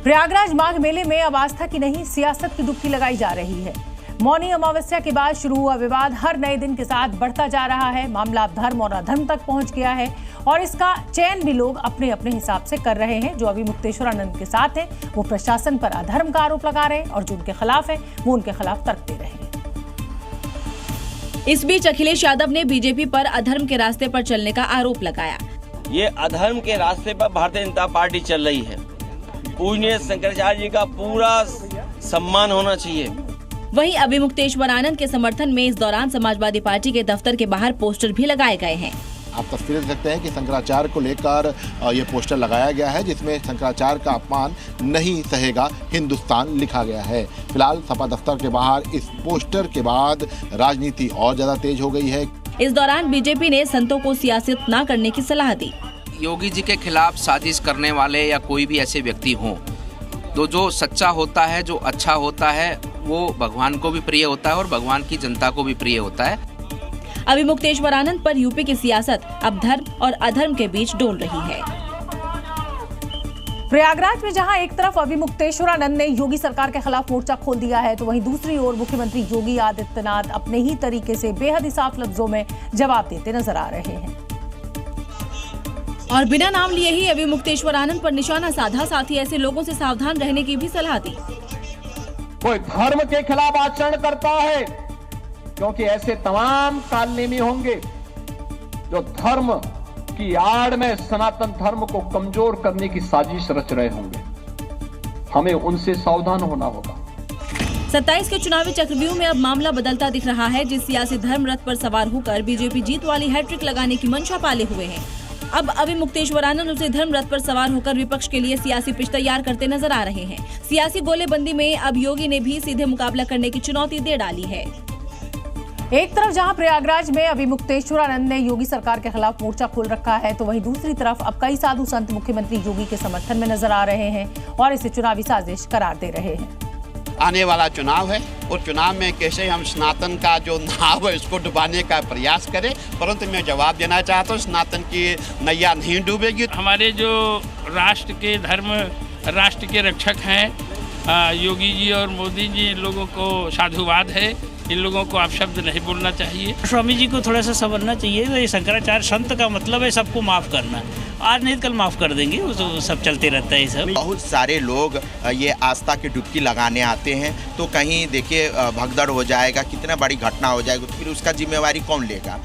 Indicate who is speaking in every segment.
Speaker 1: प्रयागराज माघ मेले में अब आस्था की नहीं सियासत की डुबकी लगाई जा रही है। मौनी अमावस्या के बाद शुरू हुआ विवाद हर नए दिन के साथ बढ़ता जा रहा है। मामला अब धर्म और अधर्म तक पहुंच गया है और इसका चयन भी लोग अपने अपने हिसाब से कर रहे हैं। जो अभिमुक्तेश्वरानंद के साथ है वो प्रशासन पर अधर्म का आरोप लगा रहे हैं और जो उनके खिलाफ है वो उनके खिलाफ तर्क दे रहे हैं।
Speaker 2: इस बीच अखिलेश यादव ने बीजेपी पर अधर्म के रास्ते पर चलने का आरोप लगाया।
Speaker 3: ये अधर्म के रास्ते पर भारतीय जनता पार्टी चल रही है। पूजनीय शंकराचार्य जी का पूरा सम्मान होना चाहिए।
Speaker 2: वहीं अभिमुक्तेश्वरानंद के समर्थन में इस दौरान समाजवादी पार्टी के दफ्तर के बाहर पोस्टर भी लगाए गए हैं।
Speaker 4: आप तस्वीरें देख सकते हैं कि शंकराचार्य को लेकर ये पोस्टर लगाया गया है जिसमें शंकराचार्य का अपमान नहीं सहेगा हिंदुस्तान लिखा गया है। फिलहाल सपा दफ्तर के बाहर इस पोस्टर के बाद राजनीति और ज्यादा तेज हो गई है।
Speaker 2: इस दौरान बीजेपी ने संतों को सियासत न करने की सलाह दी।
Speaker 5: योगी जी के खिलाफ साजिश करने वाले या कोई भी ऐसे व्यक्ति हों तो जो सच्चा होता है, जो अच्छा होता है, वो भगवान को भी प्रिय होता है और भगवान की जनता को भी प्रिय होता है।
Speaker 2: अभिमुक्तेश्वरानंद पर यूपी की सियासत अब धर्म और अधर्म के बीच डोल रही है।
Speaker 1: प्रयागराज में जहां एक तरफ अभिमुक्तेश्वरानंद ने योगी सरकार के खिलाफ मोर्चा खोल दिया है तो वहीं दूसरी ओर मुख्यमंत्री योगी आदित्यनाथ अपने ही तरीके से बेहद ही साफ लफ्जों में जवाब देते नजर आ रहे हैं
Speaker 2: और बिना नाम लिए ही अभिमुक्तेश्वरानंद पर निशाना साधा। साथ ही ऐसे लोगों से सावधान रहने की भी सलाह दी।
Speaker 6: कोई धर्म के खिलाफ आचरण करता है क्योंकि ऐसे तमाम कालनेमी होंगे जो धर्म की आड़ में सनातन धर्म को कमजोर करने की साजिश रच रहे होंगे। हमें उनसे सावधान होना होगा।
Speaker 2: 27 के चुनावी चक्रव्यूह में अब मामला बदलता दिख रहा है। जिस सियासी धर्म रथ पर सवार होकर बीजेपी जीत वाली हैट्रिक लगाने की मंशा पाले हुए है, अब अभिमुक्तेश्वरानंद उसे धर्म रथ पर सवार होकर विपक्ष के लिए सियासी पिच तैयार करते नजर आ रहे हैं। सियासी गोलेबंदी में अब योगी ने भी सीधे मुकाबला करने की चुनौती दे डाली है।
Speaker 1: एक तरफ जहां प्रयागराज में अभिमुक्तेश्वरानंद ने योगी सरकार के खिलाफ मोर्चा खोल रखा है तो वहीं दूसरी तरफ अब कई साधु संत मुख्यमंत्री योगी के समर्थन में नजर आ रहे हैं और इसे चुनावी साजिश करार दे रहे हैं।
Speaker 7: आने वाला चुनाव है और चुनाव में कैसे हम सनातन का जो नाव है उसको डुबाने का प्रयास करें, परंतु मैं जवाब देना चाहता हूँ सनातन की नैया नहीं डूबेगी।
Speaker 8: हमारे जो राष्ट्र के धर्म राष्ट्र के रक्षक हैं योगी जी और मोदी जी, इन लोगों को साधुवाद है। इन लोगों को आप शब्द नहीं बोलना चाहिए।
Speaker 9: स्वामी जी को थोड़ा सा समझना चाहिए। ये शंकराचार्य संत का मतलब है सबको माफ करना। आज नहीं कल माफ कर देंगे, वो सब चलते रहता है। सब
Speaker 10: बहुत सारे लोग ये आस्था की डुबकी लगाने आते हैं तो कहीं देखिए भगदड़ हो जाएगा, कितना बड़ी घटना हो जाएगी तो फिर उसका जिम्मेवारी कौन लेगा।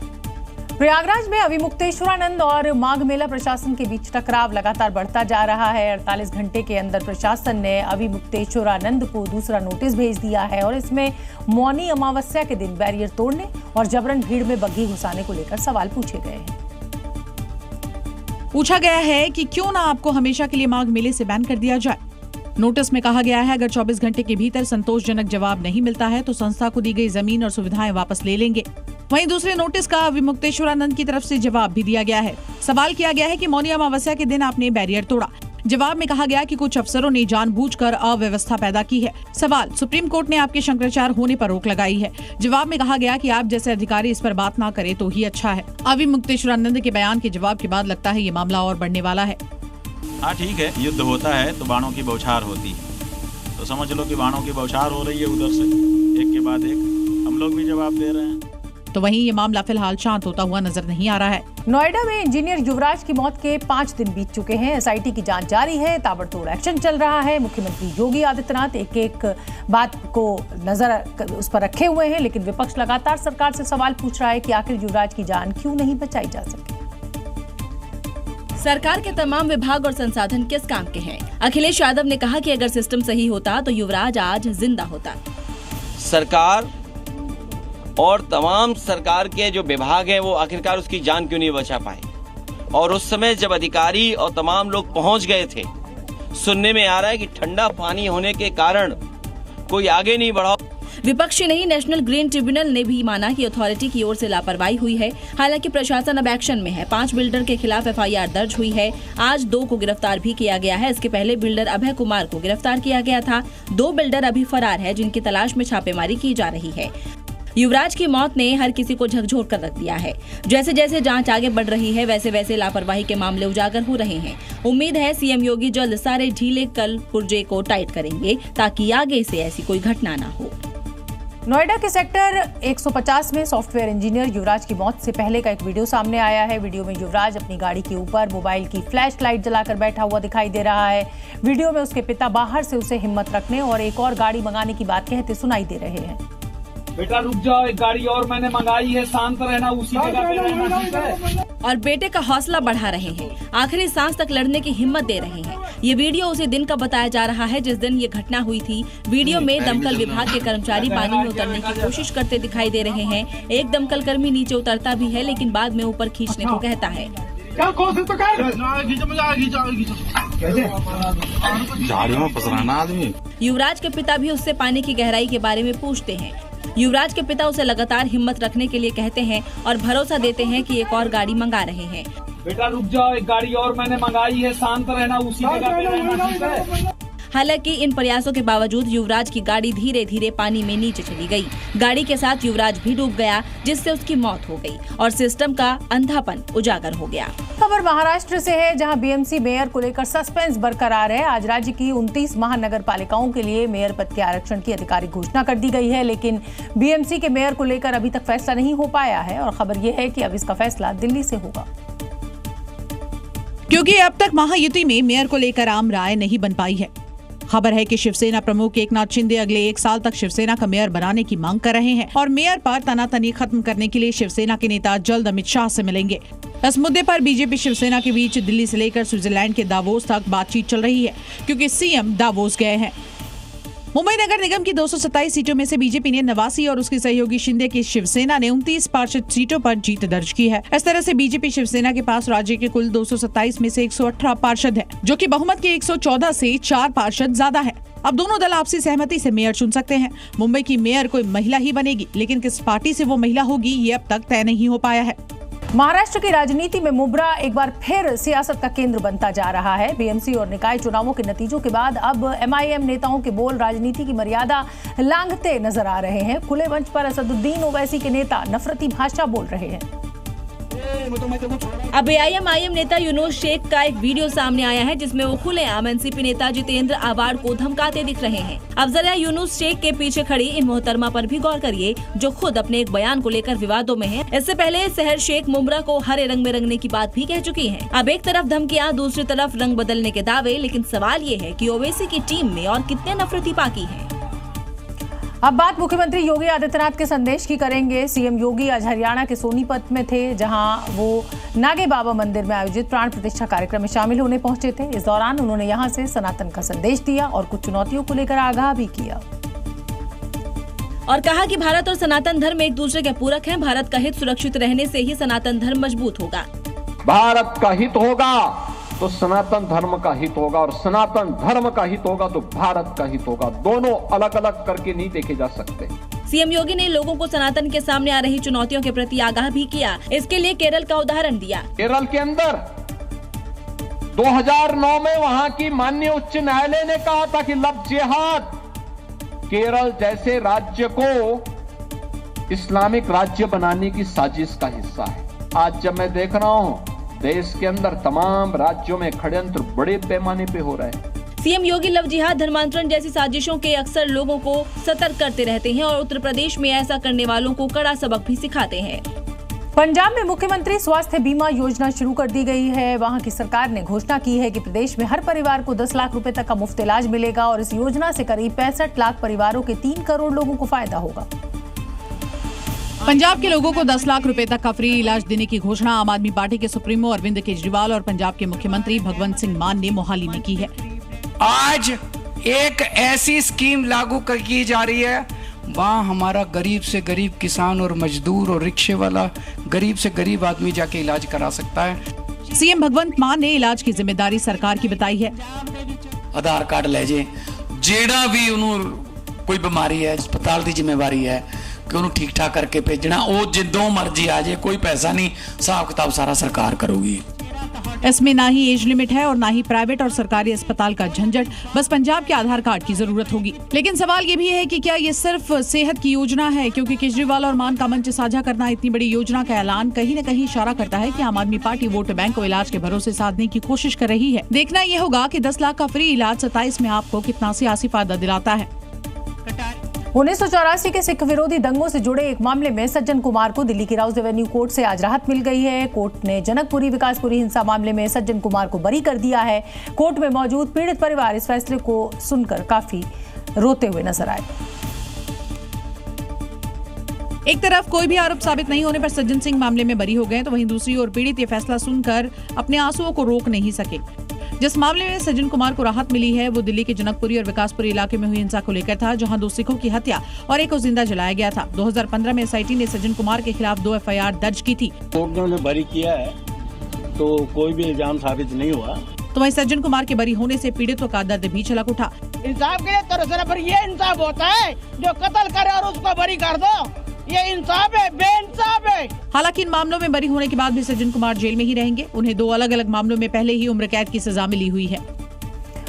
Speaker 1: प्रयागराज में अभिमुक्तेश्वरानंद और माघ मेला प्रशासन के बीच टकराव लगातार बढ़ता जा रहा है। 48 घंटे के अंदर प्रशासन ने अभिमुक्तेश्वरानंद को दूसरा नोटिस भेज दिया है और इसमें मौनी अमावस्या के दिन बैरियर तोड़ने और जबरन भीड़ में बग्घी घुसाने को लेकर सवाल पूछे गए हैं।
Speaker 11: पूछा गया है कि क्यों ना आपको हमेशा के लिए माघ मेले से बैन कर दिया जाए। नोटिस में कहा गया है अगर 24 घंटे के भीतर संतोषजनक जवाब नहीं मिलता है तो संस्था को दी गई जमीन और सुविधाएं वापस ले लेंगे। वहीं दूसरे नोटिस का अभिमुक्तेश्वरानंद की तरफ से जवाब भी दिया गया है। सवाल किया गया है कि मौनी अमावस्या के दिन आपने बैरियर तोड़ा। जवाब में कहा गया कि कुछ अफसरों ने जानबूझकर अव्यवस्था पैदा की है। सवाल, सुप्रीम कोर्ट ने आपके शंकराचार्य होने पर रोक लगाई है। जवाब में कहा गया कि आप जैसे अधिकारी इस पर बात ना करे तो ही अच्छा है। अभिमुक्तेश्वरानंद के बयान के जवाब के बाद लगता है ये मामला और बढ़ने वाला है।
Speaker 12: हाँ ठीक है, युद्ध होता है तो बाणों की बौछार होती है, तो समझ लो कि बाणों की बौछार हो रही है उधर से, एक के बाद एक। हम लोग भी जवाब दे रहे हैं।
Speaker 11: तो वहीं ये मामला फिलहाल शांत होता हुआ नजर नहीं आ रहा है।
Speaker 1: नोएडा में इंजीनियर युवराज की मौत के 5 दिन बीत चुके हैं। एसआईटी की जांच जारी है, ताबड़तोड़ एक्शन चल रहा है। मुख्यमंत्री योगी आदित्यनाथ एक एक बात को नजर उस पर रखे हुए हैं, लेकिन विपक्ष लगातार सरकार से सवाल पूछ रहा है कि आखिर युवराज की जान क्यों नहीं बचाई जा सकी।
Speaker 2: सरकार के तमाम विभाग और संसाधन किस काम के हैं? अखिलेश यादव ने कहा कि अगर सिस्टम सही होता तो युवराज आज जिंदा होता।
Speaker 3: सरकार और तमाम सरकार के जो विभाग हैं वो आखिरकार उसकी जान क्यों नहीं बचा पाए? और उस समय जब अधिकारी और तमाम लोग पहुंच गए थे, सुनने में आ रहा है कि ठंडा पानी होने के कारण कोई आगे नहीं बढ़ा।
Speaker 2: विपक्ष नहीं, नेशनल ग्रीन ट्रिब्यूनल ने भी माना कि अथॉरिटी की ओर से लापरवाही हुई है। हालांकि प्रशासन अब एक्शन में है। 5 बिल्डर के खिलाफ FIR दर्ज हुई है। आज 2 को गिरफ्तार भी किया गया है। इसके पहले बिल्डर अभय कुमार को गिरफ्तार किया गया था। 2 बिल्डर अभी फरार है जिनकी तलाश में छापेमारी की जा रही है। युवराज की मौत ने हर किसी को झकझोर कर रख दिया है। जैसे जैसे जांच आगे बढ़ रही है वैसे वैसे लापरवाही के मामले उजागर हो रहे हैं। उम्मीद है सीएम योगी जल्द सारे ढीले कल पुर्जे को टाइट करेंगे ताकि आगे से ऐसी कोई घटना न हो।
Speaker 1: नोएडा के सेक्टर 150 में सॉफ्टवेयर इंजीनियर युवराज की मौत से पहले का एक वीडियो सामने आया है। वीडियो में युवराज अपनी गाड़ी के ऊपर मोबाइल की फ्लैश लाइट जलाकर बैठा हुआ दिखाई दे रहा है। वीडियो में उसके पिता बाहर से उसे हिम्मत रखने और एक और गाड़ी मंगाने की बात कहते सुनाई दे रहे हैं।
Speaker 13: बेटा रुक जाओ, एक गाड़ी और मैंने मंगाई है, शांत रहना, उसी जगह पे रहना, ठीक है?
Speaker 2: और बेटे का हौसला बढ़ा रहे हैं, आखिरी सांस तक लड़ने की हिम्मत दे रहे हैं। ये वीडियो उसी दिन का बताया जा रहा है जिस दिन ये घटना हुई थी। वीडियो में दमकल विभाग के कर्मचारी पानी में उतरने की कोशिश करते दिखाई दे रहे हैं। एक दमकल कर्मी नीचे उतरता भी है लेकिन बाद में ऊपर खींचने को कहता है। युवराज के पिता भी उससे पानी की गहराई के बारे में पूछते हैं। युवराज के पिता उसे लगातार हिम्मत रखने के लिए कहते हैं और भरोसा देते हैं कि एक और गाड़ी मंगा रहे हैं।
Speaker 13: बेटा रुक जाओ, एक गाड़ी और मैंने मंगाई है, शांत रहना, उसी जगह पे रहना, ठीक है?
Speaker 2: हालांकि इन प्रयासों के बावजूद युवराज की गाड़ी धीरे धीरे पानी में नीचे चली गई। गाड़ी के साथ युवराज भी डूब गया जिससे उसकी मौत हो गई और सिस्टम का अंधापन उजागर हो गया।
Speaker 1: खबर महाराष्ट्र से है जहां बीएमसी मेयर को लेकर सस्पेंस बरकरार है। आज राज्य की 29 महानगर पालिकाओं के लिए मेयर पद के आरक्षण की आधिकारिक घोषणा कर दी गई है, लेकिन बीएमसी के मेयर को लेकर अभी तक फैसला नहीं हो पाया है और खबर यह है कि अब इसका फैसला दिल्ली से होगा,
Speaker 11: क्योंकि अब तक महायुति में मेयर को लेकर आम राय नहीं बन पाई है। खबर है कि शिवसेना प्रमुख एकनाथ शिंदे अगले 1 साल तक शिवसेना का मेयर बनाने की मांग कर रहे हैं और मेयर पर तनातनी खत्म करने के लिए शिवसेना के नेता जल्द अमित शाह से मिलेंगे। इस मुद्दे पर बीजेपी शिवसेना के बीच दिल्ली से लेकर स्विट्जरलैंड के दावोस तक बातचीत चल रही है, क्योंकि सीएम दावोस गए हैं। मुंबई नगर निगम की 227 सीटों में से बीजेपी ने 89 और उसकी सहयोगी शिंदे की शिवसेना ने 29 पार्षद सीटों पर जीत दर्ज की है। इस तरह से बीजेपी शिवसेना के पास राज्य के कुल 227 में से 118 पार्षद है, जो कि बहुमत के 114 से 4 पार्षद ज्यादा है। अब दोनों दल आपसी सहमति से मेयर चुन सकते हैं। मुंबई की मेयर कोई महिला ही बनेगी, लेकिन किस पार्टी से वो महिला होगी ये अब तक तय नहीं हो पाया है।
Speaker 1: महाराष्ट्र की राजनीति में मुब्रा एक बार फिर सियासत का केंद्र बनता जा रहा है। बीएमसी और निकाय चुनावों के नतीजों के बाद अब एमआईएम नेताओं के बोल राजनीति की मर्यादा लांघते नजर आ रहे हैं। खुले मंच पर असदुद्दीन ओवैसी के नेता नफरती भाषा बोल रहे हैं।
Speaker 2: अब एआईएम नेता यूनुस शेख का एक वीडियो सामने आया है जिसमें वो खुलेआम एनसीपी नेता जितेंद्र आवाड को धमकाते दिख रहे हैं। अब जरा यूनुस शेख के पीछे खड़ी इन मोहतरमा पर भी गौर करिए, जो खुद अपने एक बयान को लेकर विवादों में है। इससे पहले सहर शेख मुमरा को हरे रंग में रंगने की बात भी कह चुकी है। अब एक तरफ धमकियां, दूसरी तरफ रंग बदलने के दावे, लेकिन सवाल ये है कि ओवैसी की टीम में और कितने नफरती बाकी हैं।
Speaker 1: अब बात मुख्यमंत्री योगी आदित्यनाथ के संदेश की करेंगे। सीएम योगी आज हरियाणा के सोनीपत में थे, जहां वो नागे बाबा मंदिर में आयोजित प्राण प्रतिष्ठा कार्यक्रम में शामिल होने पहुंचे थे। इस दौरान उन्होंने यहां से सनातन का संदेश दिया और कुछ चुनौतियों को लेकर आगाह भी किया
Speaker 2: और कहा कि भारत और सनातन धर्म एक दूसरे के पूरक हैं। भारत का हित सुरक्षित रहने से ही सनातन धर्म मजबूत होगा।
Speaker 6: भारत का हित होगा तो सनातन धर्म का हित होगा और सनातन धर्म का हित होगा तो भारत का हित होगा। दोनों अलग अलग करके नहीं देखे जा सकते।
Speaker 2: सीएम योगी ने लोगों को सनातन के सामने आ रही चुनौतियों के प्रति आगाह भी किया। इसके लिए केरल का उदाहरण दिया।
Speaker 6: केरल के अंदर 2009 में वहां की माननीय उच्च न्यायालय ने कहा था कि लव जिहाद केरल जैसे राज्य को इस्लामिक राज्य बनाने की साजिश का हिस्सा है। आज जब मैं देख रहा हूं देश के अंदर तमाम राज्यों में षड्यंत्र बड़े पैमाने पे हो रहे हैं।
Speaker 2: सीएम योगी लव जिहाद, धर्मांतरण जैसी साजिशों के अक्सर लोगों को सतर्क करते रहते हैं और उत्तर प्रदेश में ऐसा करने वालों को कड़ा सबक भी सिखाते हैं।
Speaker 1: पंजाब में मुख्यमंत्री स्वास्थ्य बीमा योजना शुरू कर दी गई है। वहां की सरकार ने घोषणा की है कि प्रदेश में हर परिवार को 10 लाख रुपए तक का मुफ्त इलाज मिलेगा और इस योजना से करीब 65 लाख परिवारों के 3 करोड़ लोगों को फायदा होगा।
Speaker 11: पंजाब के लोगों को 10 लाख रुपए तक का फ्री इलाज देने की घोषणा आम आदमी पार्टी के सुप्रीमो अरविंद केजरीवाल और पंजाब के मुख्यमंत्री भगवंत सिंह मान ने मोहाली में की है।
Speaker 14: आज एक ऐसी स्कीम लागू की जा रही है, वहाँ हमारा गरीब से गरीब किसान और मजदूर और रिक्शे वाला गरीब से गरीब आदमी जाके इलाज करा सकता है।
Speaker 11: सीएम भगवंत मान ने इलाज की जिम्मेदारी सरकार की बताई है।
Speaker 14: आधार कार्ड ले जे जेड़ा भी उन्होंने कोई बीमारी है, अस्पताल की जिम्मेवारी है कि उन्होंने ठीक ठाक करके भेजना। वो जिद्दों मर्जी आ जाए, कोई पैसा नहीं, हिसाब किताब सारा सरकार करूगी।
Speaker 11: इसमें ना ही एज लिमिट है और ना ही प्राइवेट और सरकारी अस्पताल का झंझट, बस पंजाब के आधार कार्ड की जरूरत होगी। लेकिन सवाल ये भी है कि क्या ये सिर्फ सेहत की योजना है, क्योंकि केजरीवाल और मान का मंच साझा करना इतनी बड़ी योजना का ऐलान कहीं न कहीं इशारा करता है कि आम आदमी पार्टी वोट बैंक को इलाज के भरोसे साधने की कोशिश कर रही है। देखना यह होगा कि 10 लाख का फ्री इलाज 27 में आपको कितना सियासी फायदा दिलाता है।
Speaker 1: 1984 के सिख विरोधी दंगों से जुड़े एक मामले में सज्जन कुमार को दिल्ली की राउज एवेन्यू कोर्ट से आज राहत मिल गई है। कोर्ट ने जनकपुरी विकासपुरी हिंसा मामले में सज्जन कुमार को बरी कर दिया है। कोर्ट में मौजूद पीड़ित परिवार इस फैसले को सुनकर काफी रोते हुए नजर आए।
Speaker 11: एक तरफ कोई भी आरोप साबित नहीं होने पर सज्जन सिंह मामले में बरी हो गए, तो वहीं दूसरी ओर पीड़ित ये फैसला सुनकर अपने आंसुओं को रोक नहीं सके। जिस मामले में सज्जन कुमार को राहत मिली है वो दिल्ली के जनकपुरी और विकासपुरी इलाके में हुई हिंसा को लेकर था, जहां 2 सिखों की हत्या और एक को जिंदा जलाया गया था। 2015 में एसआईटी ने सज्जन कुमार के खिलाफ 2 FIR दर्ज की थी।
Speaker 15: कोर्ट ने उन्हें बरी किया है तो कोई भी इल्जाम साबित नहीं हुआ।
Speaker 11: तो वहीं सज्जन कुमार के बरी होने से पीड़ितों का दर्द भी छलक उठा।
Speaker 16: इंसाफ के लिए तरसना, पर ये इंसाफ होता है जो कत्ल करे और उसको बरी कर दो, ये इंसाफ है, बेइंसाफ है।
Speaker 11: हालांकि इन मामलों में बरी होने के बाद भी सज्जन कुमार जेल में ही रहेंगे। उन्हें 2 अलग-अलग मामलों में पहले ही उम्र कैद की सजा मिली हुई है।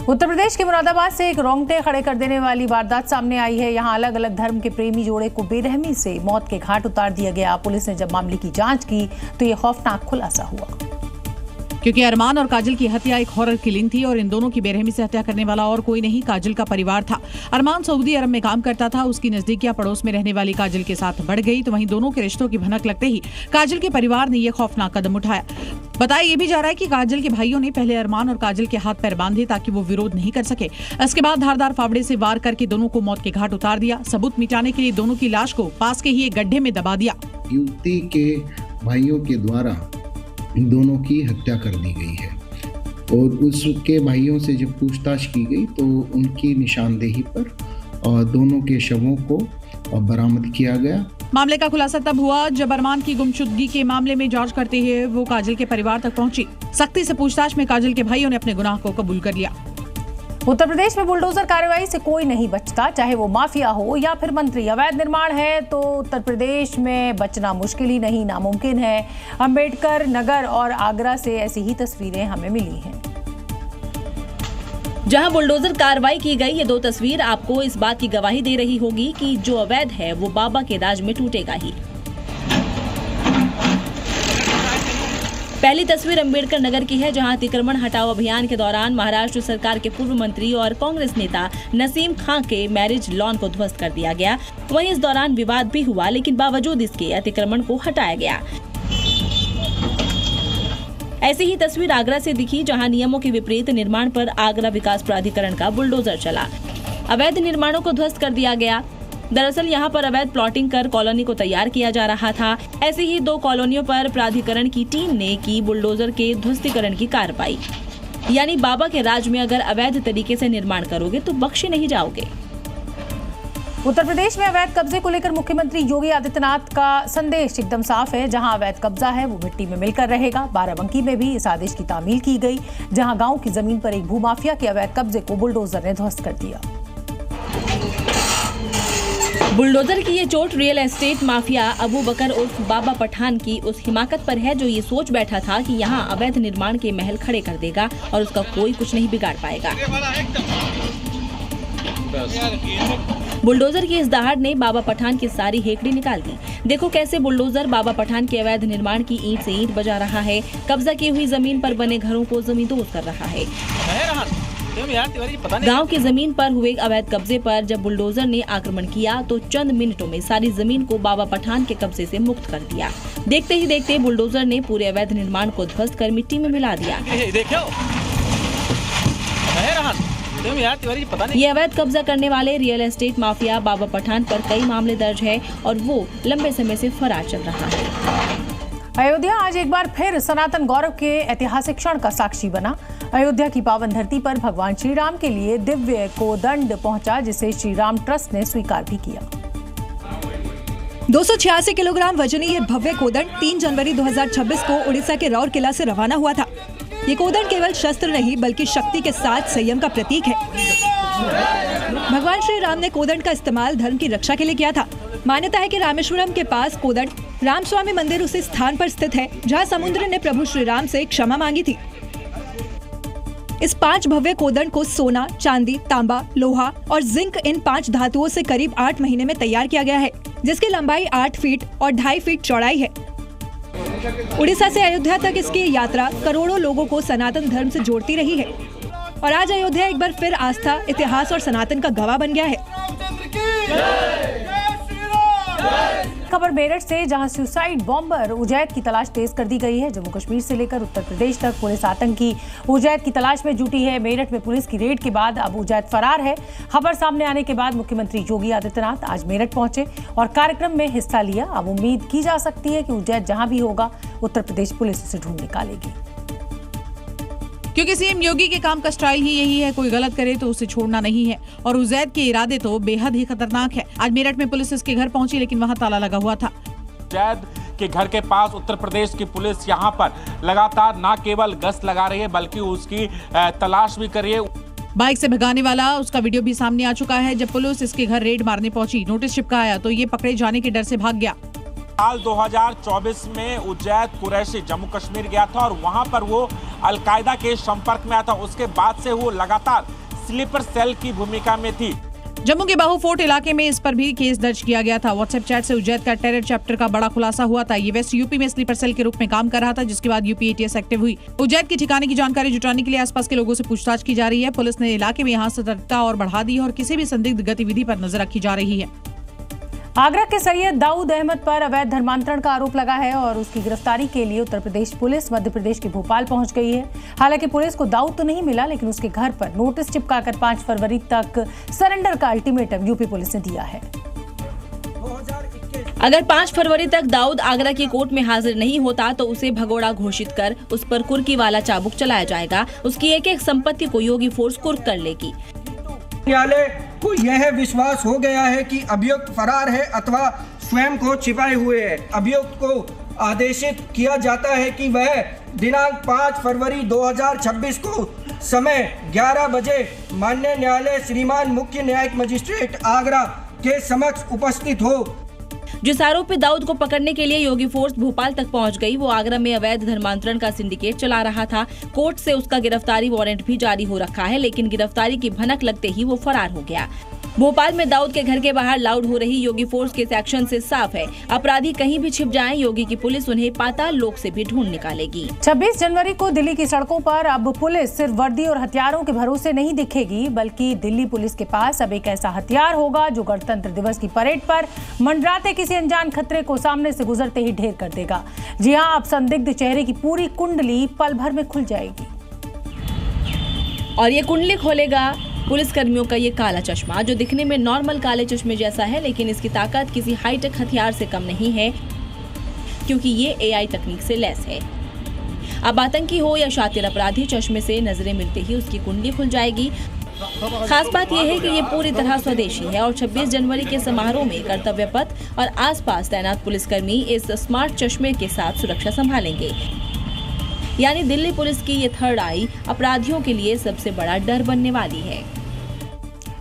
Speaker 1: उत्तर प्रदेश के मुरादाबाद से एक रोंगटे खड़े कर देने वाली वारदात सामने आई है। यहाँ अलग अलग धर्म के प्रेमी जोड़े को बेरहमी से मौत के घाट उतार दिया गया। पुलिस ने जब मामले की जांच की तो ये खौफनाक खुलासा हुआ,
Speaker 11: क्योंकि अरमान और काजल की हत्या एक हॉरर किलिंग थी और इन दोनों की बेरहमी से हत्या करने वाला और कोई नहीं, काजल का परिवार था। अरमान सऊदी अरब में काम करता था। उसकी नजदीकियां पड़ोस में रहने वाली काजल के साथ बढ़ गई, तो वहीं दोनों के रिश्तों की भनक लगते ही काजल के परिवार ने यह खौफनाक कदम उठाया। बताया ये भी जा रहा है कि काजल के भाइयों ने पहले अरमान और काजल के हाथ पैर बांधे ताकि वो विरोध नहीं कर सके। इसके बाद धारदार फावड़े से वार करके दोनों को मौत के घाट उतार दिया। सबूत मिटाने के लिए दोनों की लाश को पास के ही एक गड्ढे में दबा दिया।
Speaker 17: युवती के भाइयों के द्वारा दोनों की हत्या कर दी गई है और उसके भाइयों से जब पूछताछ की गई तो उनकी निशानदेही पर दोनों के शवों को बरामद किया गया।
Speaker 11: मामले का खुलासा तब हुआ जब अरमान की गुमशुदगी के मामले में जांच करते हुए वो काजल के परिवार तक पहुंची। सख्ती से पूछताछ में काजल के भाइयों ने अपने गुनाह को कबूल कर लिया।
Speaker 1: उत्तर प्रदेश में बुलडोजर कार्रवाई से कोई नहीं बचता, चाहे वो माफिया हो या फिर मंत्री। अवैध निर्माण है तो उत्तर प्रदेश में बचना मुश्किल ही नहीं, नामुमकिन है। अंबेडकर नगर और आगरा से ऐसी ही तस्वीरें हमें मिली हैं।
Speaker 2: जहां बुलडोजर कार्रवाई की गई, ये 2 तस्वीर आपको इस बात की गवाही दे रही होगी कि जो अवैध है वो बाबा के राज में टूटेगा ही। पहली तस्वीर अंबेडकर नगर की है, जहां अतिक्रमण हटाओ अभियान के दौरान महाराष्ट्र सरकार के पूर्व मंत्री और कांग्रेस नेता नसीम खां के मैरिज लॉन को ध्वस्त कर दिया गया। वहीं इस दौरान विवाद भी हुआ, लेकिन बावजूद इसके अतिक्रमण को हटाया गया। ऐसी ही तस्वीर आगरा से दिखी, जहां नियमों के विपरीत निर्माण पर आगरा विकास प्राधिकरण का बुलडोजर चला। अवैध निर्माणों को ध्वस्त कर दिया गया। दरअसल यहां पर अवैध प्लॉटिंग कर कॉलोनी को तैयार किया जा रहा था। ऐसी ही 2 कॉलोनियों पर प्राधिकरण की टीम ने की बुलडोजर के ध्वस्तीकरण की कार्रवाई। यानी बाबा के राज में अगर अवैध तरीके से निर्माण करोगे तो बख्शे नहीं जाओगे।
Speaker 1: उत्तर प्रदेश में अवैध कब्जे को लेकर मुख्यमंत्री योगी आदित्यनाथ का संदेश एकदम साफ है। जहां अवैध कब्जा है वो मिट्टी में मिलकर रहेगा। बाराबंकी में भी इस आदेश की तामील की गई, जहां गांव की जमीन पर एक भूमाफिया के अवैध कब्जे को बुलडोजर ने ध्वस्त कर दिया।
Speaker 2: बुलडोजर की ये चोट रियल एस्टेट माफिया अबू बकर उर्फ बाबा पठान की उस हिमाकत पर है, जो ये सोच बैठा था कि यहाँ अवैध निर्माण के महल खड़े कर देगा और उसका कोई कुछ नहीं बिगाड़ पाएगा। बुलडोजर की इस दहाड़ ने बाबा पठान की सारी हेकड़ी निकाल दी। देखो कैसे बुलडोजर बाबा पठान के अवैध निर्माण की ईंट से ईंट बजा रहा है, कब्जा की हुई जमीन पर बने घरों को जमींदोज कर रहा है। गांव की जमीन पर हुए अवैध कब्जे पर जब बुलडोजर ने आक्रमण किया तो चंद मिनटों में सारी जमीन को बाबा पठान के कब्जे से मुक्त कर दिया। देखते ही देखते बुलडोजर ने पूरे अवैध निर्माण को ध्वस्त कर मिट्टी में मिला दिया। ये अवैध कब्जा करने वाले रियल एस्टेट माफिया बाबा पठान पर कई मामले दर्ज है और वो लंबे समय से फरार चल रहा है।
Speaker 1: अयोध्या आज एक बार फिर सनातन गौरव के ऐतिहासिक क्षण का साक्षी बना। अयोध्या की पावन धरती पर भगवान श्री राम के लिए दिव्य कोदंड पहुंचा, जिसे श्री राम ट्रस्ट ने स्वीकार भी किया।
Speaker 18: 286 किलोग्राम वजनी ये भव्य कोदंड 3 जनवरी 2026 को उड़ीसा के राउरकेला से रवाना हुआ था। ये कोदंड केवल शस्त्र नहीं बल्कि शक्ति के साथ संयम का प्रतीक है। भगवान श्री राम ने कोदंड का इस्तेमाल धर्म की रक्षा के लिए किया था। मान्यता है कि रामेश्वरम के पास कोदंड रामस्वामी मंदिर उसी स्थान पर स्थित है जहां समुद्र ने प्रभु श्री राम से क्षमा मांगी थी। इस 5 भव्य कोदंड को सोना, चांदी, तांबा, लोहा और जिंक इन 5 धातुओं से करीब 8 महीने में तैयार किया गया है, जिसकी लंबाई 8 फीट और 2.5 फीट चौड़ाई है। उड़ीसा से अयोध्या तक इसकी यात्रा करोड़ों लोगों को सनातन धर्म से जोड़ती रही है और आज अयोध्या एक बार फिर आस्था, इतिहास और सनातन का गवाह बन गया है।
Speaker 1: खबर मेरठ से, जहां सुसाइड बॉम्बर उजैद की तलाश तेज कर दी गई है। जम्मू कश्मीर से लेकर उत्तर प्रदेश तक पुलिस आतंकी उजैद की तलाश में जुटी है। मेरठ में पुलिस की रेड के बाद अब उजैद फरार है। खबर सामने आने के बाद मुख्यमंत्री योगी आदित्यनाथ आज मेरठ पहुंचे और कार्यक्रम में हिस्सा लिया। अब उम्मीद की जा सकती है कि उजैद जहां भी होगा, उत्तर प्रदेश पुलिस उसे ढूंढ निकालेगी,
Speaker 11: क्योंकि सीएम योगी के काम का स्टाइल ही यही है, कोई गलत करे तो उसे छोड़ना नहीं है और उजैद के इरादे तो बेहद ही खतरनाक है। आज मेरठ में पुलिस इसके घर पहुंची, लेकिन वहां ताला लगा हुआ था।
Speaker 19: उजैद के घर के पास उत्तर प्रदेश की पुलिस यहां पर लगातार न केवल गश्त लगा रही है बल्कि उसकी तलाश भी कर रही है।
Speaker 11: बाइक से भगाने वाला उसका वीडियो भी सामने आ चुका है। जब पुलिस इसके घर रेड मारने पहुंची, नोटिस चिपकाया तो ये पकड़े जाने के डर से भाग गया।
Speaker 19: साल 2024 में उजैद कुरैशी जम्मू कश्मीर गया था और वहां पर वो अलकायदा के संपर्क में आया था। उसके बाद से वो लगातार स्लीपर सेल की भूमिका में थी।
Speaker 11: जम्मू के बाहू फोर्ट इलाके में इस पर भी केस दर्ज किया गया था। व्हाट्सएप चैट से उजैद का टेरर चैप्टर का बड़ा खुलासा हुआ था। ये वेस्ट यूपी में स्लीपर सेल के रूप में काम कर रहा था, जिसके बाद यूपी एटीएस एक्टिव हुई। उजैद के ठिकाने की जानकारी जुटाने के लिए आसपास के लोगों से पूछताछ की जा रही है। पुलिस ने इलाके में यहाँ सतर्कता और बढ़ा दी है और किसी भी संदिग्ध गतिविधि पर नजर रखी जा रही है।
Speaker 1: आगरा के सैयद दाऊद अहमद पर अवैध धर्मांतरण का आरोप लगा है और उसकी गिरफ्तारी के लिए उत्तर प्रदेश पुलिस मध्य प्रदेश के भोपाल पहुंच गई है। हालांकि पुलिस को दाऊद तो नहीं मिला, लेकिन उसके घर पर नोटिस चिपकाकर 5 फरवरी तक सरेंडर का अल्टीमेटम यूपी पुलिस ने दिया है।
Speaker 2: अगर 5 फरवरी तक दाऊद आगरा की कोर्ट में हाजिर नहीं होता तो उसे भगोड़ा घोषित कर उस पर कुर्की वाला चाबुक चलाया जाएगा। उसकी एक एक संपत्ति को योगी फोर्स कुर्क कर लेगी।
Speaker 20: न्यायालय को यह विश्वास हो गया है कि अभियुक्त फरार है अथवा स्वयं को छिपाए हुए है। अभियुक्त को आदेशित किया जाता है कि वह दिनांक 5 फरवरी 2026 को समय 11 बजे माननीय न्यायालय श्रीमान मुख्य न्यायिक मजिस्ट्रेट आगरा के समक्ष उपस्थित हो।
Speaker 2: जिस आरोप में दाऊद को पकड़ने के लिए योगी फोर्स भोपाल तक पहुंच गई, वो आगरा में अवैध धर्मांतरण का सिंडिकेट चला रहा था। कोर्ट से उसका गिरफ्तारी वारंट भी जारी हो रखा है, लेकिन गिरफ्तारी की भनक लगते ही वो फरार हो गया। भोपाल में दाऊद के घर के बाहर लाउड हो रही योगी फोर्स के एक्शन से साफ है, अपराधी कहीं भी छिप जाएं, योगी की पुलिस उन्हें पाताल लोक से भी ढूंढ निकालेगी।
Speaker 1: 26 जनवरी को दिल्ली की सड़कों पर अब पुलिस सिर्फ वर्दी और हथियारों के भरोसे नहीं दिखेगी, बल्कि दिल्ली पुलिस के पास अब एक ऐसा हथियार होगा जो गणतंत्र दिवस की परेड पर मंडराते किसी अनजान खतरे को सामने से गुजरते ही ढेर कर देगा। जी हाँ, अब संदिग्ध चेहरे की पूरी कुंडली पल भर में खुल जाएगी
Speaker 2: और ये कुंडली खोलेगा पुलिस कर्मियों का ये काला चश्मा, जो दिखने में नॉर्मल काले चश्मे जैसा है, लेकिन इसकी ताकत किसी हाईटेक हथियार से कम नहीं है, क्योंकि ये एआई तकनीक से लैस है। अब आतंकी हो या शातिर अपराधी, चश्मे से नजरें मिलते ही उसकी कुंडली खुल जाएगी। खास बात यह है कि ये पूरी तरह स्वदेशी है और 26 जनवरी के समारोह में कर्तव्य पथ और आसपास तैनात पुलिसकर्मी इस स्मार्ट चश्मे के साथ सुरक्षा संभालेंगे। यानी दिल्ली पुलिस की ये थर्ड आई अपराधियों के लिए सबसे बड़ा डर बनने वाली है।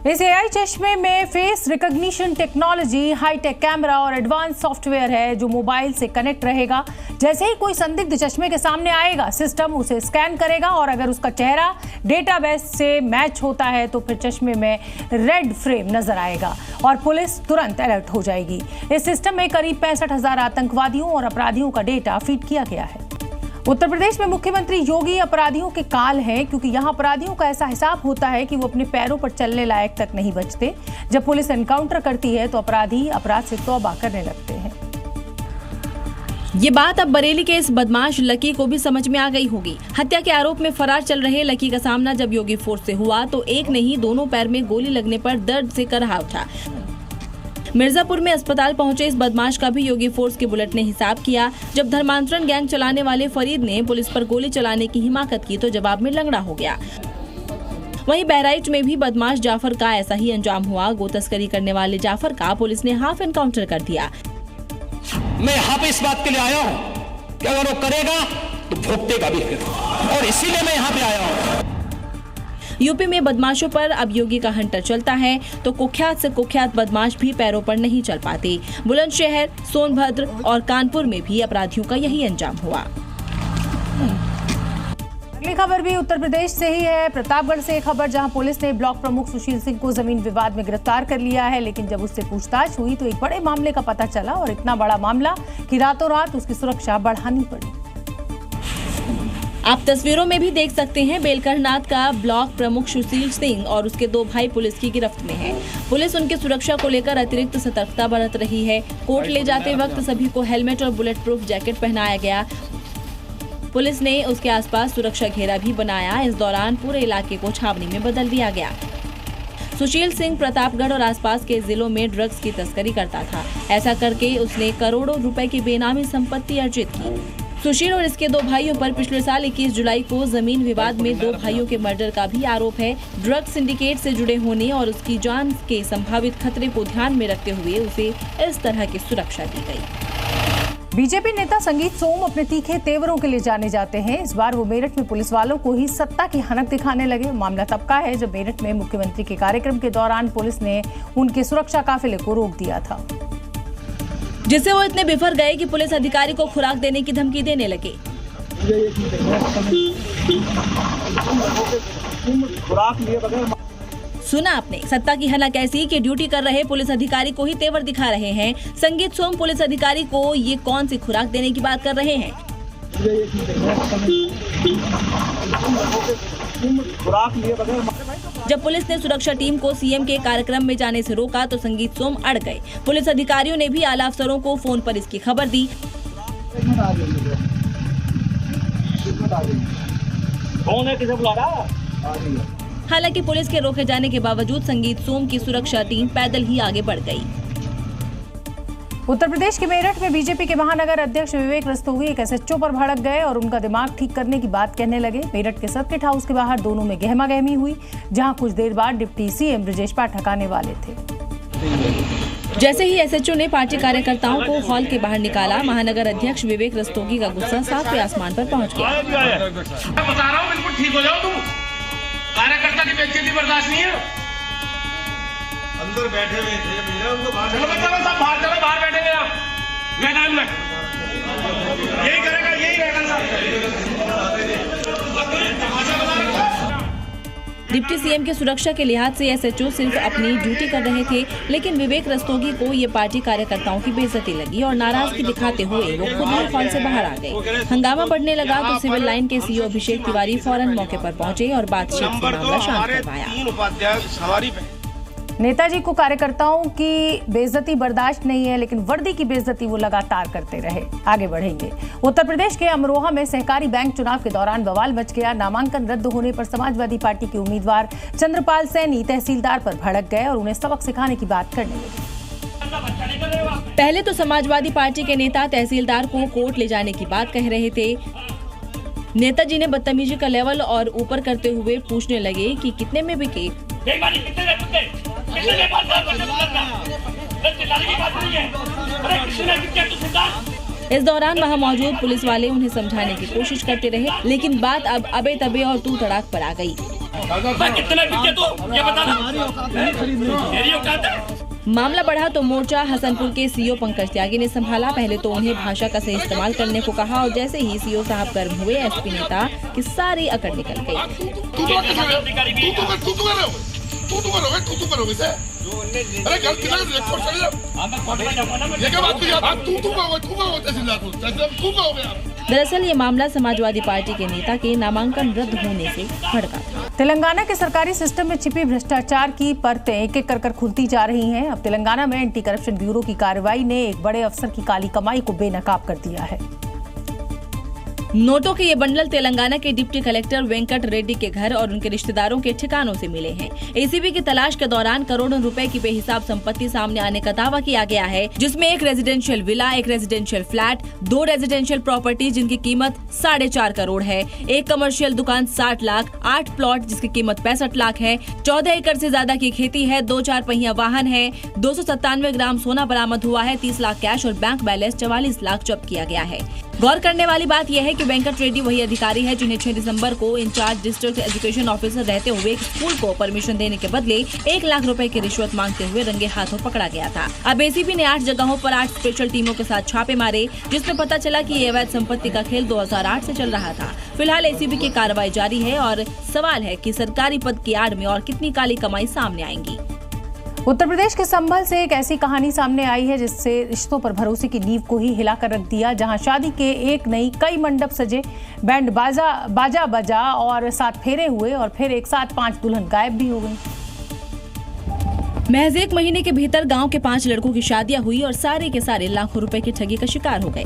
Speaker 1: इस एआई चश्मे में face recognition technology, high tech camera और एडवांस सॉफ्टवेयर है जो मोबाइल से कनेक्ट रहेगा। जैसे ही कोई संदिग्ध चश्मे के सामने आएगा, सिस्टम उसे स्कैन करेगा और अगर उसका चेहरा डेटाबेस से मैच होता है तो फिर चश्मे में रेड फ्रेम नजर आएगा और पुलिस तुरंत अलर्ट हो जाएगी। इस सिस्टम में करीब 65,000 आतंकवादियों और अपराधियों का डेटा फीड किया गया है। उत्तर प्रदेश में मुख्यमंत्री योगी अपराधियों के काल हैं, क्योंकि यहाँ अपराधियों का ऐसा हिसाब होता है कि वो अपने पैरों पर चलने लायक तक नहीं बचते। जब पुलिस एनकाउंटर करती है तो अपराधी अपराध से तौबा करने लगते हैं।
Speaker 2: ये बात अब बरेली के इस बदमाश लकी को भी समझ में आ गई होगी। हत्या के आरोप में फरार चल रहे लकी का सामना जब योगी फोर्स से हुआ तो एक नहीं दोनों पैर में गोली लगने पर दर्द से कराह उठा। मिर्जापुर में अस्पताल पहुंचे इस बदमाश का भी योगी फोर्स के बुलेट ने हिसाब किया। जब धर्मांतरण गैंग चलाने वाले फरीद ने पुलिस पर गोली चलाने की हिमाकत की तो जवाब में लंगड़ा हो गया। वहीं बहराइच में भी बदमाश जाफर का ऐसा ही अंजाम हुआ। गो तस्करी करने वाले जाफर का पुलिस ने हाफ एनकाउंटर कर दिया।
Speaker 21: मैं यहाँ पे इस बात के लिए आया हूँ कि अगर वो करेगा तो भुगतेगा भी, और इसीलिए मैं यहाँ पे आया हूँ।
Speaker 2: यूपी में बदमाशों पर अब योगी का हंटर चलता है तो कुख्यात से कुख्यात बदमाश भी पैरों पर नहीं चल पाते। बुलंदशहर, सोनभद्र और कानपुर में भी अपराधियों का यही अंजाम हुआ।
Speaker 1: अगली खबर भी उत्तर प्रदेश से ही है। प्रतापगढ़ से एक खबर, जहां पुलिस ने ब्लॉक प्रमुख सुशील सिंह को जमीन विवाद में गिरफ्तार कर लिया है, लेकिन जब उससे पूछताछ हुई तो एक बड़े मामले का पता चला, और इतना बड़ा मामला कि रातों रात उसकी सुरक्षा बढ़ानी पड़ी।
Speaker 2: आप तस्वीरों में भी देख सकते हैं, बेलकरनाथ का ब्लॉक प्रमुख सुशील सिंह और उसके 2 भाई पुलिस की गिरफ्त में हैं। पुलिस उनकी सुरक्षा को लेकर अतिरिक्त सतर्कता बरत रही है। कोर्ट ले जाते वक्त सभी को हेलमेट और बुलेट प्रूफ जैकेट पहनाया गया। पुलिस ने उसके आसपास सुरक्षा घेरा भी बनाया। इस दौरान पूरे इलाके को छावनी में बदल दिया गया। सुशील सिंह प्रतापगढ़ और आसपास के जिलों में ड्रग्स की तस्करी करता था। ऐसा करके उसने करोड़ों रुपए की बेनामी संपत्ति अर्जित की। सुशील और इसके 2 भाइयों पर पिछले साल 21 जुलाई को जमीन विवाद में 2 भाइयों के मर्डर का भी आरोप है। ड्रग्स सिंडिकेट से जुड़े होने और उसकी जान के संभावित खतरे को ध्यान में रखते हुए उसे इस तरह की सुरक्षा दी गई।
Speaker 1: बीजेपी नेता संगीत सोम अपने तीखे तेवरों के लिए जाने जाते हैं। इस बार वो मेरठ में पुलिस वालों को ही सत्ता की हनक दिखाने लगे। मामला तब का है जब मेरठ में मुख्यमंत्री के कार्यक्रम के दौरान पुलिस ने उनके सुरक्षा काफिले को रोक दिया था,
Speaker 2: जिससे वो इतने बिफर गए कि पुलिस अधिकारी को खुराक देने की धमकी देने लगे। सुना आपने, सत्ता की हनक ऐसी कि ड्यूटी कर रहे पुलिस अधिकारी को ही तेवर दिखा रहे हैं। संगीत सोम पुलिस अधिकारी को ये कौन सी खुराक देने की बात कर रहे हैं? जब पुलिस ने सुरक्षा टीम को सीएम के कार्यक्रम में जाने से रोका तो संगीत सोम अड़ गए। पुलिस अधिकारियों ने भी आला अफसरों को फोन पर इसकी खबर दी। हालांकि पुलिस के रोके जाने के बावजूद संगीत सोम की सुरक्षा टीम पैदल ही आगे बढ़ गई।
Speaker 1: उत्तर प्रदेश के मेरठ में बीजेपी के महानगर अध्यक्ष विवेक रस्तोगी एक एसएचओ पर भड़क गए और उनका दिमाग ठीक करने की बात कहने लगे। मेरठ के सर्किट हाउस के बाहर दोनों में गहमा-गहमी हुई, जहां कुछ देर बाद डिप्टी सीएम ब्रजेश पाठक आने वाले थे।
Speaker 2: जैसे ही एसएचओ ने पार्टी कार्यकर्ताओं को हॉल के बाहर निकाला, महानगर अध्यक्ष विवेक रस्तोगी का गुस्सा 7वें आसमान पर पहुंच गया।
Speaker 4: बता रहा हूं, बिल्कुल ठीक हो जाओ तुम। कार्यकर्ता की बेइज्जती बर्दाश्त नहीं है। अंदर बैठे हुए थे भैया, उनको बाहर चलो, सब बाहर चलो, बाहर बैठेंगे आप मैदान में। यही करेगा, यही रहेगा।
Speaker 2: डिप्टी सीएम की सुरक्षा के लिहाज से एसएचओ सिर्फ अपनी ड्यूटी कर रहे थे, लेकिन विवेक रस्तोगी को ये पार्टी कार्यकर्ताओं की बेइज्जती लगी और नाराजगी दिखाते हुए वो खुद ही हॉल से बाहर आ गए। हंगामा बढ़ने लगा तो सिविल लाइन के सीओ अभिषेक तिवारी फौरन मौके पर पहुंचे और बातचीत से मामला शांत करवाया।
Speaker 1: नेताजी को कार्यकर्ताओं की बेइज्जती बर्दाश्त नहीं है, लेकिन वर्दी की बेइज्जती वो लगातार करते रहे। आगे बढ़ेंगे। उत्तर प्रदेश के अमरोहा में सहकारी बैंक चुनाव के दौरान बवाल मच गया। नामांकन रद्द होने पर समाजवादी पार्टी के उम्मीदवार चंद्रपाल सैनी तहसीलदार पर भड़क गए और उन्हें सबक सिखाने की बात करने लगे।
Speaker 2: पहले तो समाजवादी पार्टी के नेता तहसीलदार को कोर्ट ले जाने की बात कह रहे थे। नेताजी ने बदतमीजी का लेवल और ऊपर करते हुए पूछने लगे कि कितने में बिके। इस दौरान वहां मौजूद पुलिस वाले उन्हें समझाने की कोशिश करते रहे, लेकिन बात अब अबे तबे और तू तड़ाक पर आ गई। मामला बढ़ा तो मोर्चा हसनपुर के सीओ पंकज त्यागी ने संभाला। पहले तो उन्हें भाषा का सही इस्तेमाल करने को कहा और जैसे ही सीओ साहब गर्म हुए, एसपी नेता की सारी अकड़ निकल गई। दरअसल ये मामला समाजवादी पार्टी के नेता के नामांकन रद्द होने से भड़का था।
Speaker 1: तेलंगाना के सरकारी सिस्टम में छिपी भ्रष्टाचार की परतें एक एक कर खुलती जा रही हैं। अब तेलंगाना में एंटी करप्शन ब्यूरो की कार्रवाई ने एक बड़े अफसर की काली कमाई को बेनकाब कर दिया है।
Speaker 2: नोटों के ये बंडल तेलंगाना के डिप्टी कलेक्टर वेंकट रेड्डी के घर और उनके रिश्तेदारों के ठिकानों से मिले हैं। एसीबी की तलाश के दौरान करोड़ों रुपए की बेहिसाब संपत्ति सामने आने का दावा किया गया है, जिसमें एक रेजिडेंशियल विला, एक रेजिडेंशियल फ्लैट, 2 रेजिडेंशियल प्रॉपर्टी जिनकी कीमत 4.5 करोड़ है, एक कमर्शियल दुकान 60 लाख, 8 प्लॉट जिसकी कीमत 65 लाख है, 14 एकड़ से ज्यादा की खेती है, 2 4 पहिया वाहन है, 297 ग्राम सोना बरामद हुआ है, 30 लाख कैश और बैंक बैलेंस 44 लाख जब्त किया गया है। गौर करने वाली बात यह है कि वेंकट रेड्डी वही अधिकारी है जिन्हें 6 दिसंबर को इंचार्ज डिस्ट्रिक्ट एजुकेशन ऑफिसर रहते हुए एक स्कूल को परमिशन देने के बदले 1 लाख रुपए की रिश्वत मांगते हुए रंगे हाथों पकड़ा गया था। अब एसीपी ने 8 जगहों पर 8 स्पेशल टीमों के साथ छापे मारे, जिसमें पता चला कि ये अवैध संपत्ति का खेल 2008 से चल रहा था। फिलहाल एसीबी की कार्रवाई जारी है और सवाल है कि सरकारी पद की आड़ में और कितनी काली कमाई सामने आएंगी।
Speaker 1: उत्तर प्रदेश के संभल से एक ऐसी कहानी सामने आई है जिससे रिश्तों पर भरोसे की नींव को ही हिलाकर रख दिया। जहां शादी के एक नहीं कई मंडप सजे, बैंड बाजा बजा और 7 फेरे हुए और फिर एक साथ 5 दुल्हन गायब भी हो गई।
Speaker 2: महज 1 महीने के भीतर गांव के 5 लड़कों की शादियां हुई और सारे के सारे लाखों रुपए की ठगी का शिकार हो गए।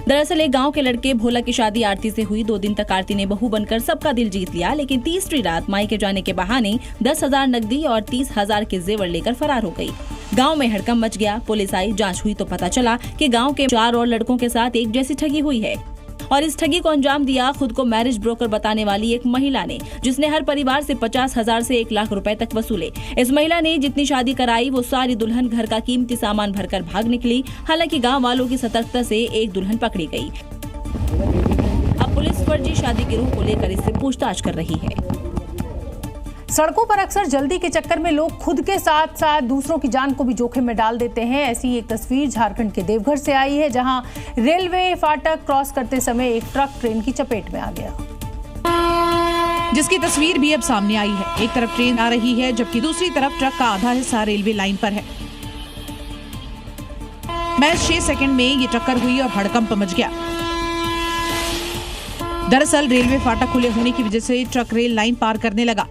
Speaker 2: दरअसल एक गांव के लड़के भोला की शादी आरती से हुई। 2 दिन तक आरती ने बहू बनकर सबका दिल जीत लिया, लेकिन तीसरी रात मायके जाने के बहाने 10,000 नकदी और 30,000 के जेवर लेकर फरार हो गई। गांव में हड़कंप मच गया। पुलिस आई, जांच हुई तो पता चला कि गांव के 4 और लड़कों के साथ एक जैसी ठगी हुई है और इस ठगी को अंजाम दिया खुद को मैरिज ब्रोकर बताने वाली एक महिला ने, जिसने हर परिवार से 50,000 से 1 लाख रुपए तक वसूले। इस महिला ने जितनी शादी कराई वो सारी दुल्हन घर का कीमती सामान भरकर भाग निकली। हालांकि गांव वालों की सतर्कता से एक दुल्हन पकड़ी गई। अब पुलिस फर्जी शादी गिरोह को लेकर इससे पूछताछ कर रही है।
Speaker 1: सड़कों पर अक्सर जल्दी के चक्कर में लोग खुद के साथ साथ दूसरों की जान को भी जोखिम में डाल देते हैं। ऐसी एक तस्वीर झारखंड के देवघर से आई है, जहां रेलवे फाटक क्रॉस करते समय एक ट्रक ट्रेन की चपेट में आ गया,
Speaker 11: जिसकी तस्वीर भी अब सामने आई है। एक तरफ ट्रेन आ रही है जबकि दूसरी तरफ ट्रक का आधा हिस्सा रेलवे लाइन पर है। महज 6 सेकंड में ये टक्कर हुई और हड़कंप मच गया। दरअसल रेलवे फाटक खुले होने की वजह से ट्रक रेल लाइन पार करने लगा।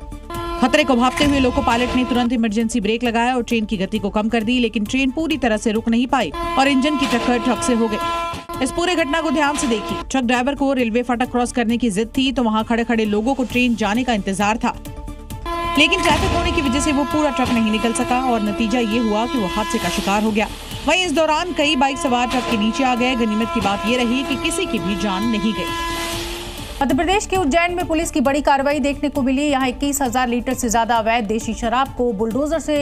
Speaker 11: खतरे को भांपते हुए लोको पायलट ने तुरंत इमरजेंसी ब्रेक लगाया और ट्रेन की गति को कम कर दी, लेकिन ट्रेन पूरी तरह से रुक नहीं पाई और इंजन की टक्कर ट्रक से हो गई। इस पूरे घटना को ध्यान से देखिए। ट्रक ड्राइवर को रेलवे फाटक क्रॉस करने की जिद थी तो वहां खड़े खड़े लोगों को ट्रेन जाने का इंतजार था, लेकिन ट्रैफिक होने की वजह से वो पूरा ट्रक नहीं निकल सका और नतीजा ये हुआ कि वो हादसे का शिकार हो गया। वहीं इस दौरान कई बाइक सवार ट्रक के नीचे आ गए। गनीमत की बात ये रही कि किसी की भी जान नहीं गई।
Speaker 1: मध्य प्रदेश के उज्जैन में पुलिस की बड़ी कार्रवाई देखने को मिली। यहाँ 21,000 लीटर से ज्यादा अवैध देशी शराब को बुलडोजर से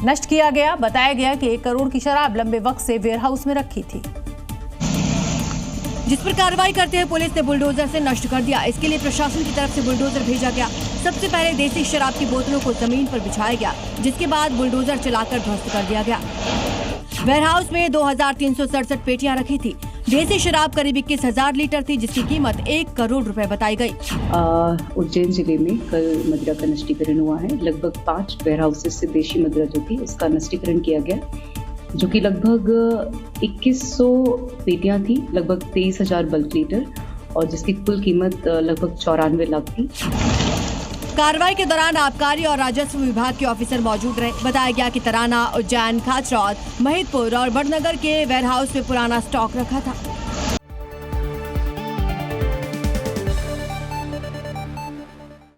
Speaker 1: नष्ट किया गया। बताया गया कि 1 करोड़ की शराब लंबे वक्त से वेयरहाउस में रखी थी,
Speaker 18: जिस पर कार्रवाई करते हुए पुलिस ने बुलडोजर से नष्ट कर दिया। इसके लिए प्रशासन की तरफ से बुलडोजर भेजा गया। सबसे पहले देसी शराब की बोतलों को जमीन पर बिछाया गया, जिसके बाद बुलडोजर चलाकर ध्वस्त कर दिया गया। वेयरहाउस में 2,367 पेटियां रखी थी। देसी शराब करीब 21,000 लीटर थी, जिसकी कीमत 1 करोड़ रुपए बताई गई।
Speaker 5: उज्जैन जिले में कल मदिरा का नष्टीकरण हुआ है। लगभग 5 वेयरहाउसेस से देशी मदिरा जो थी उसका नष्टीकरण किया गया, जो कि लगभग 2100 पेटियां थी, लगभग 23,000 बल्क लीटर और जिसकी कुल कीमत लगभग 94 लाख थी।
Speaker 18: कार्रवाई के दौरान आबकारी और राजस्व विभाग के ऑफिसर मौजूद रहे। बताया गया कि तराना, उज्जैन, खाचरौद, महिदपुर और बड़नगर के वेयरहाउस में पुराना स्टॉक रखा था।